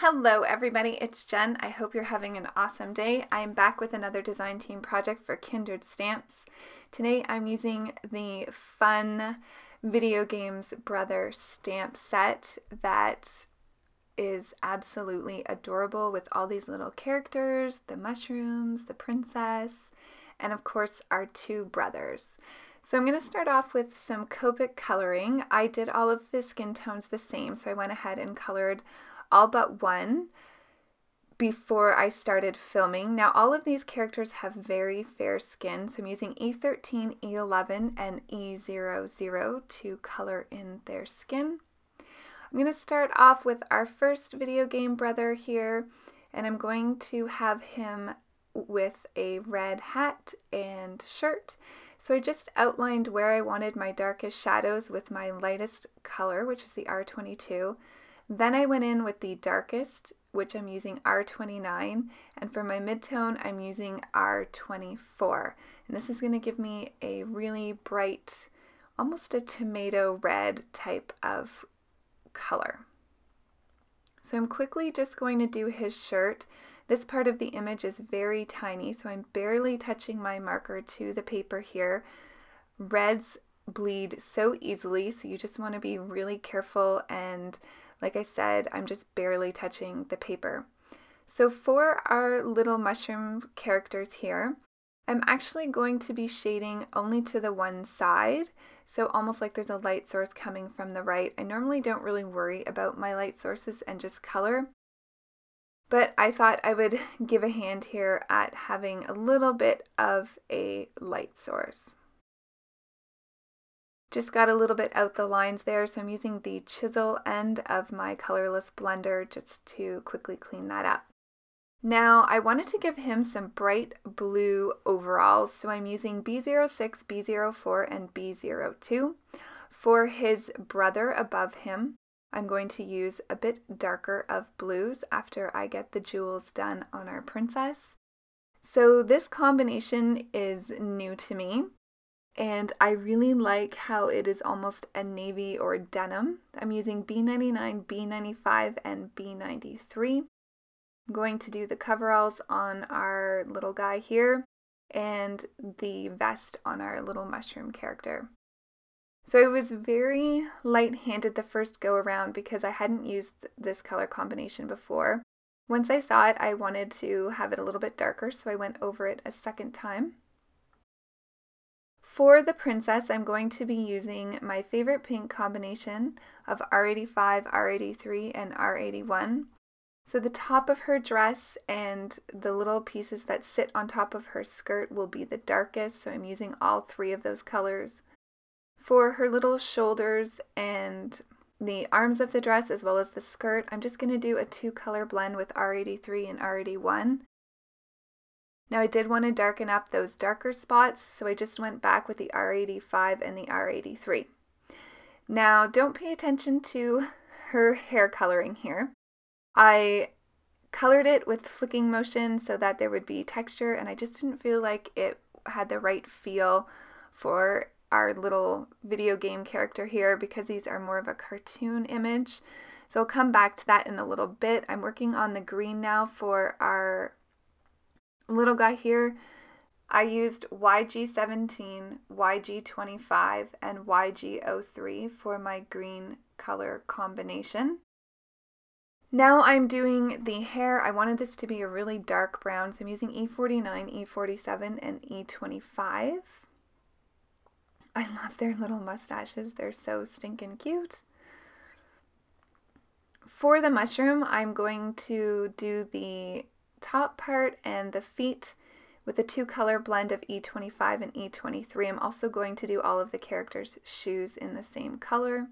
Hello everybody, it's Jen. I hope you're having an awesome day. I'm back with another design team project for Kindred stamps. Today I'm using the fun video games brother stamp set that is absolutely adorable with all these little characters, the mushrooms, the princess, and of course our two brothers. So I'm going to start off with some Copic coloring. I did all of the skin tones the same, so I went ahead and colored all but one before I started filming. Now all of these characters have very fair skin, so I'm using E13, E11, and E00 to color in their skin. I'm going to start off with our first video game brother here, and I'm going to have him with a red hat and shirt. So I just outlined where I wanted my darkest shadows with my lightest color, which is the R22. Then I went in with the darkest, which I'm using R29, and for my midtone I'm using R24. And this is going to give me a really bright, almost a tomato red type of color. So I'm quickly just going to do his shirt. This part of the image is very tiny, so I'm barely touching my marker to the paper here. Reds bleed so easily, so you just want to be really careful, and like I said, I'm just barely touching the paper. So for our little mushroom characters here, I'm actually going to be shading only to the one side, so almost like there's a light source coming from the right. I normally don't really worry about my light sources and just color, but I thought I would give a hand here at having a little bit of a light source. Just got a little bit out the lines there, so I'm using the chisel end of my colorless blender just to quickly clean that up. Now I wanted to give him some bright blue overalls, so I'm using B06, B04, and B02. For his brother above him, I'm going to use a bit darker of blues after I get the jewels done on our princess. So this combination is new to me, and I really like how it is almost a navy or denim. I'm using B99, B95, and B93. I'm going to do the coveralls on our little guy here and the vest on our little mushroom character. So it was very light-handed the first go around because I hadn't used this color combination before. Once I saw it, I wanted to have it a little bit darker, so I went over it a second time. For the princess, I'm going to be using my favorite pink combination of R85, R83, and R81. So the top of her dress and the little pieces that sit on top of her skirt will be the darkest, so I'm using all three of those colors. For her little shoulders and the arms of the dress as well as the skirt, I'm just going to do a two-color blend with R83 and R81. Now I did want to darken up those darker spots, so I just went back with the R85 and the R83. Now don't pay attention to her hair coloring here. I colored it with flicking motion so that there would be texture, and I just didn't feel like it had the right feel for our little video game character here because these are more of a cartoon image. So I'll come back to that in a little bit. I'm working on the green now for our little guy here. I used YG17, YG25, and YG03 for my green color combination. Now I'm doing the hair. I wanted this to be a really dark brown, so I'm using E49, E47, and E25. I love their little mustaches. They're so stinking cute. For the mushroom, I'm going to do the top part and the feet with a two-color blend of E25 and E23. I'm also going to do all of the characters' shoes in the same color.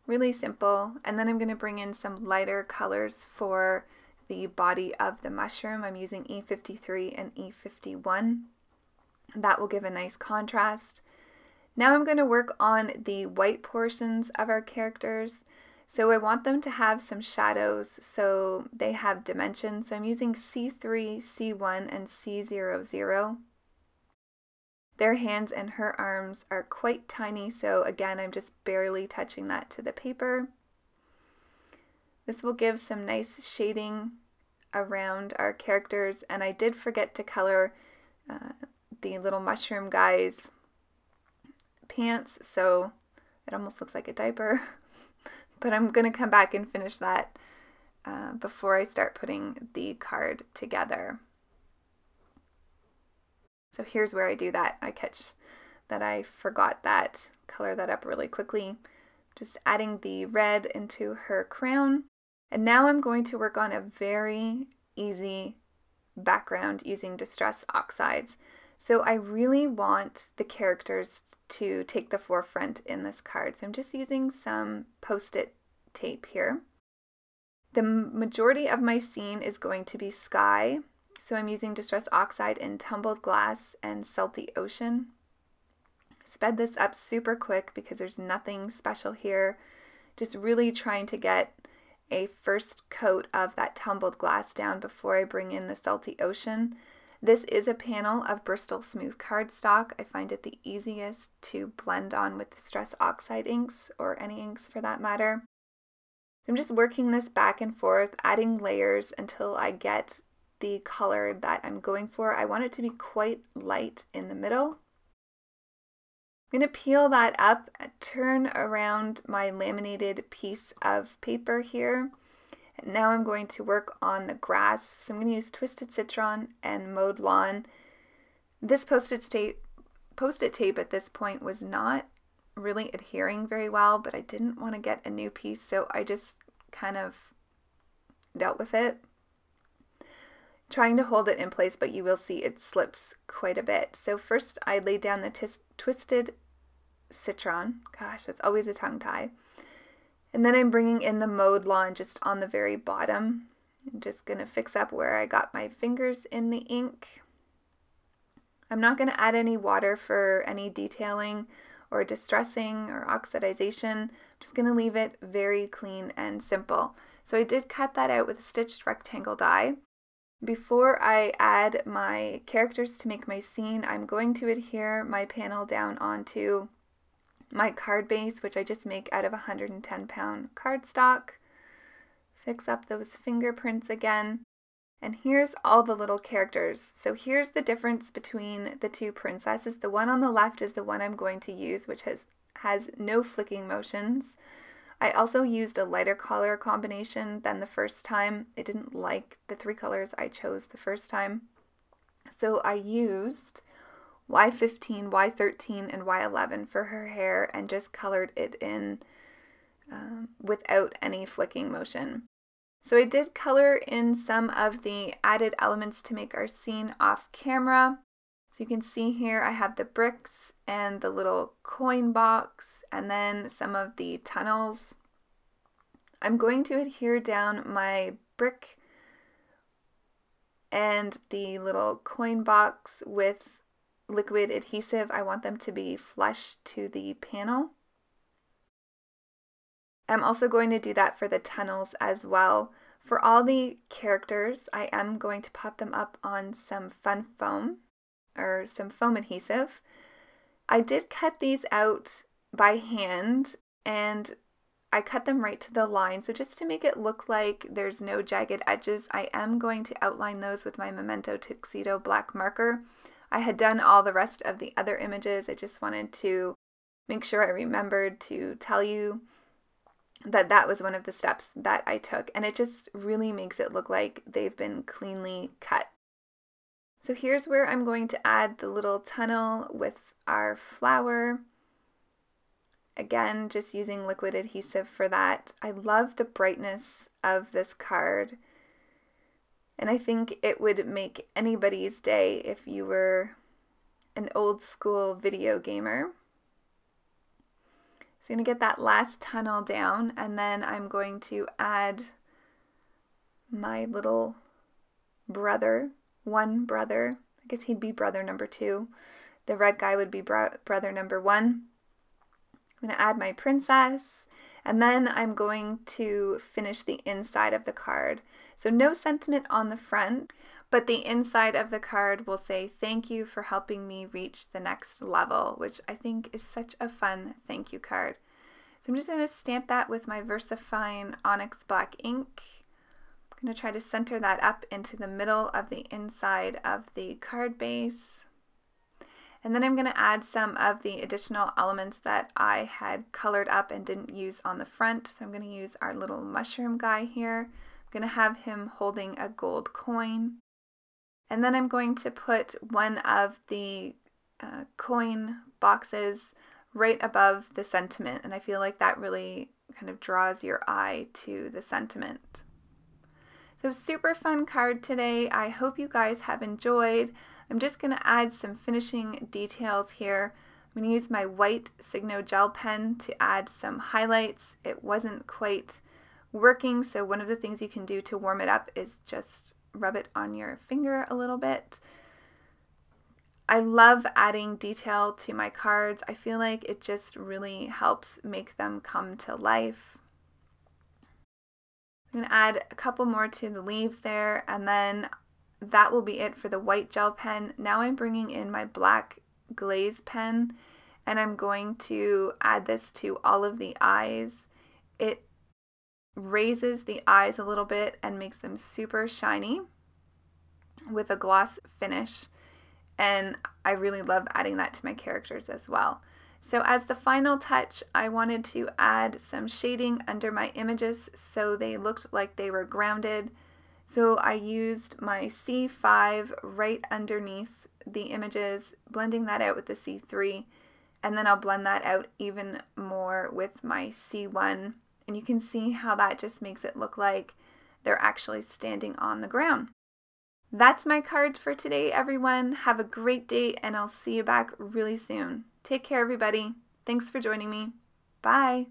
Really simple. And then I'm going to bring in some lighter colors for the body of the mushroom. I'm using E53 and E51. That will give a nice contrast. Now I'm going to work on the white portions of our characters. So I want them to have some shadows so they have dimension. So I'm using C3, C1, and C00. Their hands and her arms are quite tiny, so again, I'm just barely touching that to the paper. This will give some nice shading around our characters, and I did forget to color the little mushroom guy's pants, so it almost looks like a diaper. But I'm going to come back and finish that before I start putting the card together. So here's where I do that. I catch that I forgot that. Color that up really quickly. Just adding the red into her crown. And now I'm going to work on a very easy background using Distress Oxides. So I really want the characters to take the forefront in this card. So I'm just using some Post-it tape here. The majority of my scene is going to be sky. So I'm using Distress Oxide in Tumbled Glass and Salty Ocean. Sped this up super quick because there's nothing special here. Just really trying to get a first coat of that tumbled glass down before I bring in the Salty Ocean. This is a panel of Bristol Smooth Cardstock. I find it the easiest to blend on with Distress Oxide inks, or any inks for that matter. I'm just working this back and forth, adding layers until I get the color that I'm going for. I want it to be quite light in the middle. I'm going to peel that up, turn around my laminated piece of paper here. And now I'm going to work on the grass. So I'm going to use Twisted Citron and Mowed Lawn. This Post-it tape at this point was not really adhering very well, but I didn't want to get a new piece, so I just kind of dealt with it, trying to hold it in place, but you will see it slips quite a bit. So first I laid down the Twisted Citron. Gosh, that's always a tongue tie. And then I'm bringing in the Mowed Lawn just on the very bottom. I'm just going to fix up where I got my fingers in the ink. I'm not going to add any water for any detailing or distressing or oxidization. I'm just going to leave it very clean and simple. So I did cut that out with a stitched rectangle die. Before I add my characters to make my scene, I'm going to adhere my panel down onto my card base, which I just make out of 110-pound cardstock. Fix up those fingerprints again. And here's all the little characters. So here's the difference between the two princesses. The one on the left is the one I'm going to use, which has no flicking motions. I also used a lighter color combination than the first time. I didn't like the three colors I chose the first time. So I used Y15, Y13, and Y11 for her hair and just colored it in without any flicking motion. So I did color in some of the added elements to make our scene off camera. So you can see here I have the bricks and the little coin box and then some of the tunnels. I'm going to adhere down my brick and the little coin box with liquid adhesive. I want them to be flush to the panel. I'm also going to do that for the tunnels as well. For all the characters, I am going to pop them up on some fun foam or some foam adhesive. I did cut these out by hand and I cut them right to the line. So just to make it look like there's no jagged edges, I am going to outline those with my Memento Tuxedo black marker. I had done all the rest of the other images. I just wanted to make sure I remembered to tell you that that was one of the steps that I took, and it just really makes it look like they've been cleanly cut. So here's where I'm going to add the little tunnel with our flower. Again, just using liquid adhesive for that. I love the brightness of this card, and I think it would make anybody's day if you were an old school video gamer. So I'm going to get that last tunnel down, and then I'm going to add my little brother, one brother. I guess he'd be brother number 2. The red guy would be brother number 1. I'm going to add my princess, and then I'm going to finish the inside of the card. So no sentiment on the front, but the inside of the card will say, "Thank you for helping me reach the next level," which I think is such a fun thank you card. So I'm just going to stamp that with my Versafine Onyx black ink. I'm going to try to center that up into the middle of the inside of the card base. And then I'm going to add some of the additional elements that I had colored up and didn't use on the front. So I'm going to use our little mushroom guy here. I'm going to have him holding a gold coin. And then I'm going to put one of the coin boxes right above the sentiment. And I feel like that really kind of draws your eye to the sentiment. So super fun card today. I hope you guys have enjoyed. I'm just going to add some finishing details here. I'm going to use my white Signo gel pen to add some highlights. It wasn't quite working, so one of the things you can do to warm it up is just rub it on your finger a little bit. I love adding detail to my cards. I feel like it just really helps make them come to life. I'm going to add a couple more to the leaves there, and then that will be it for the white gel pen. Now I'm bringing in my black Glaze pen, and I'm going to add this to all of the eyes. It raises the eyes a little bit and makes them super shiny with a gloss finish, and I really love adding that to my characters as well. So as the final touch, I wanted to add some shading under my images so they looked like they were grounded. So I used my C5 right underneath the images, blending that out with the C3, and then I'll blend that out even more with my C1. And you can see how that just makes it look like they're actually standing on the ground. That's my cards for today, everyone. Have a great day, and I'll see you back really soon. Take care, everybody. Thanks for joining me. Bye.